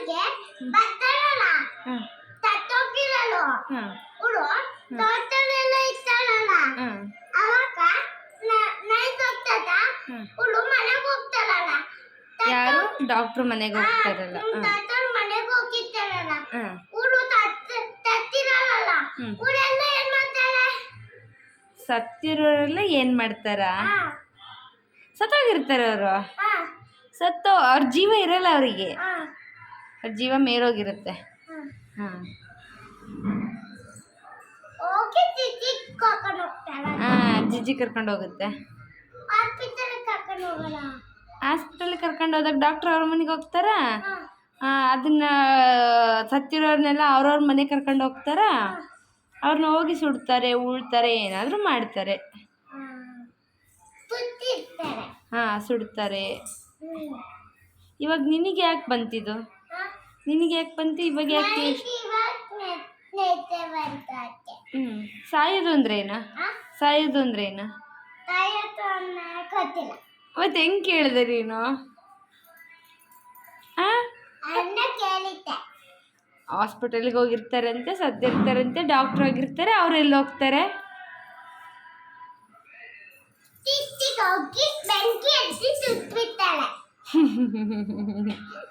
ಮನೆಗೆ ಬರ್ತಾರಲ್ಲ ಹಾಂ ತತ್ತೋಗಿರಲ್ಲ ಹಾಂ ಹುಡು ತೋಟಲೆಲ್ಲ ಇರ್ತಾರಲ್ಲ ಅವಾಗ ನೈಟ್ ಹೋಗ್ತದ ಹುಡು ಮನೆಗೆ ಹೋಗ್ತಾರಲ್ಲ ಯಾರು ಡಾಕ್ಟ್ರು ಮನೆಗೆ ಹೋಗ್ತಾರಲ್ಲ ತಾತರು ಮನೆಗೆ ಹೋಗಿರ್ತಾರಲ್ಲ ಹಾಂ ಹುಡು ತತ್ತಿರಲ್ಲ ಹುಡೆಲ್ಲ ಏನ್ ಮಾಡ್ತಾರೆ ಸತ್ತಿರೋರೆಲ್ಲ ಏನು ಮಾಡ್ತಾರಾ ಸತ್ತೋಗಿರ್ತಾರೆ ಅವರು ಸತ್ತು ಅವ್ರ ಜೀವ ಇರಲ್ಲ ಅವರಿಗೆ ಅವ್ರ ಜೀವ ಮೇಲೋಗಿರುತ್ತೆ ಹಾಂ ಓಕೆ ಚಿಚ್ಚಿ ಕರ್ಕೊಂಡು ಹೋಗ್ತಾರ ಹಾಂ ಜಿಜ್ಜಿ ಕರ್ಕೊಂಡು ಹೋಗುತ್ತೆ ಹಾಸ್ಪಿಟಲ್ ಕರ್ಕೊಂಡು ಹೋಗಲ್ಲ ಹಾಸ್ಪಿಟಲ್ಗೆ ಕರ್ಕೊಂಡು ಹೋದಾಗ ಡಾಕ್ಟ್ರ್ ಅವ್ರ ಮನೆಗೆ ಹೋಗ್ತಾರಾ ಅದನ್ನ ಸತ್ತಿರೋರ್ನೆಲ್ಲ ಅವ್ರವ್ರ ಮನೆಗೆ ಕರ್ಕೊಂಡು ಹೋಗ್ತಾರಾ ಅವ್ರನ್ನ ಹೋಗಿ ಸುಡ್ತಾರೆ ಉಳ್ತಾರೆ ಏನಾದರೂ ಮಾಡ್ತಾರೆ ಸುತ್ತಿರ್ತಾರೆ ಹಾಂ ಸುಡ್ತಾರೆ ಇವಾಗ ನಿನಗೆ ಯಾಕೆ ಬಂತಿದ್ದು ನಿನಗೆ ಯಾಕೆ ಬಂತು ಇವಾಗ ಯಾಕೆ ಸಾಯೋದು ಅಂದ್ರೇನು ಸಾಯೋದು ಅಂದ್ರೇನು ಗೊತ್ತಿಲ್ಲ ಮತ್ತೆ ಹೆಂಗೆ ಕೇಳಿದೆ ನೀನು ಅನ್ನ ಕೇಳಿದ್ದೆ ಹಾಸ್ಪಿಟಲ್ಗೆ ಹೋಗಿರ್ತಾರಂತೆ ಸತ್ತಿರ್ತಾರಂತೆ ಡಾಕ್ಟ್ರ್ ಆಗಿರ್ತಾರೆ ಅವ್ರು ಎಲ್ಲಿ ಹೋಗ್ತಾರೆ ತಿತ್ತಿಗೆ ಹೋಗಿ ಬೆಂಕಿ ಹಚ್ಚಿ ಸುಟ್ಬಿಡ್ತಾಳೆ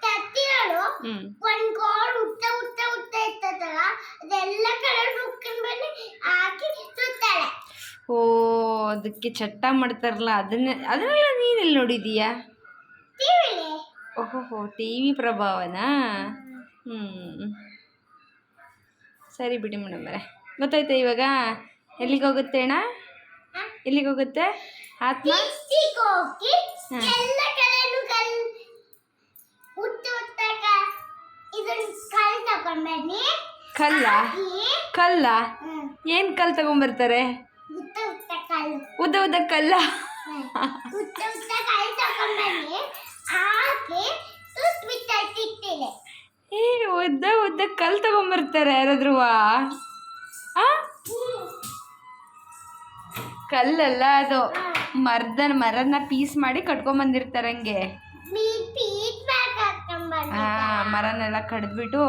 ತತ್ತಿಗಳು ಒಂದ್ ಗೋಡ್ ಉದ್ದ ಇರ್ತದಲ್ಲ ಅದೆಲ್ಲ ಕಡೆ ರುಕ್ಕಿನ ಬನ್ನಿ ಹಾಕಿ ಸುತ್ತಾಳೆ ಓ ಅದಕ್ಕೆ ಚಟ್ಟ ಮಾಡ್ತಾರಲ್ಲ ಅದನ್ನೆಲ್ಲ ನೀನೆಲ್ಲಿ ನೋಡಿದೀಯಾ ಟಿವಿಲಿ ಓಹೋ ಟಿ ವಿ ಪ್ರಭಾವನಾ ಸರಿ ಬಿಡಿ ಮೇಡಮರೇ ಗೊತ್ತಾಯ್ತಾ ಇವಾಗ ಎಲ್ಲಿಗೆ ಹೋಗುತ್ತೆ ಅಣ್ಣ ಎಲ್ಲಿಗೆ ಹೋಗುತ್ತೆ ಆತ್ಮ ತಿತ್ತಿಗೆ ಹೋಗಿ ಎಲ್ಲ ಕಡೆನೂ ಉದ್ದ ಇದನ್ನ ಕಲ್ ತಗೊಂಡ್ಬನ್ನಿ ಕಲ್ಲ ಕಲ್ಲ ಏನು ಕಲ್ಲು ತಗೊಂಬರ್ತಾರೆ ಉದ್ದ ಉದ್ದ ಕಲ್ಲ ಉದ್ದ ಕಲ್ ತಗೊಂಡ್ಬನ್ನಿ ಹಾಕಿ ಸುಟ್ಬಿಡ್ತಾಳೆ ತಿತ್ತಿಲೆ ಉದ್ದ ಕಲ್ಲು ತಗೊಂಬರ್ತಾರೆ ಯಾರಾದ್ರೂ ಕಲ್ಲಲ್ಲ ಅದು ಮರನ ಪೀಸ್ ಮಾಡಿ ಕಟ್ಕೊಂಬಂದಿರ್ತಾರೆ ಹಂಗೆ ಮರನೆಲ್ಲ ಕಡ್ದ್ಬಿಟ್ಟು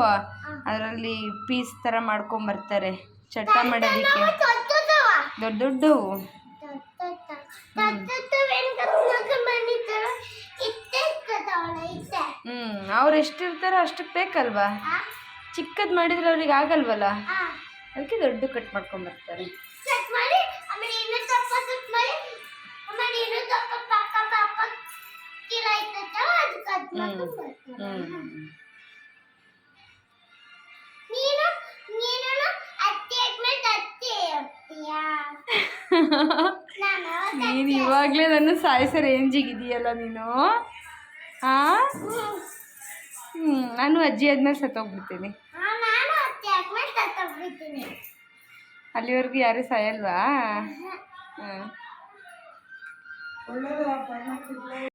ಅದರಲ್ಲಿ ಪೀಸ್ ಥರ ಮಾಡ್ಕೊಂಬರ್ತಾರೆ ಚಟ್ಟ ಮಾಡೋದಕ್ಕೆ ದೊಡ್ಡ ದೊಡ್ಡವು ಅವ್ರು ಎಷ್ಟಿರ್ತಾರೋ ಅಷ್ಟಕ್ಕೆ ಬೇಕಲ್ವಾ ಚಿಕ್ಕದು ಮಾಡಿದ್ರೆ ಅವ್ರಿಗೆ ಆಗಲ್ವಲ್ಲ ಅದಕ್ಕೆ ದೊಡ್ಡ ಕಟ್ ಮಾಡ್ಕೊಂಬರ್ತಾರೆ ನೀನು ಇವಾಗಲೇ ನನ್ನ ಸಾಯಿಸೋ ರೇಂಜಿಗಿದೆಯಲ್ಲ ನೀನು ನಾನು ಅಜ್ಜಿ ಆದ್ಮೇಲೆ ಸತ್ತೋಗ್ಬಿಡ್ತೀನಿ ಅಲ್ಲಿವರೆಗೂ ಯಾರೂ ಸಾಯಲ್ವಾ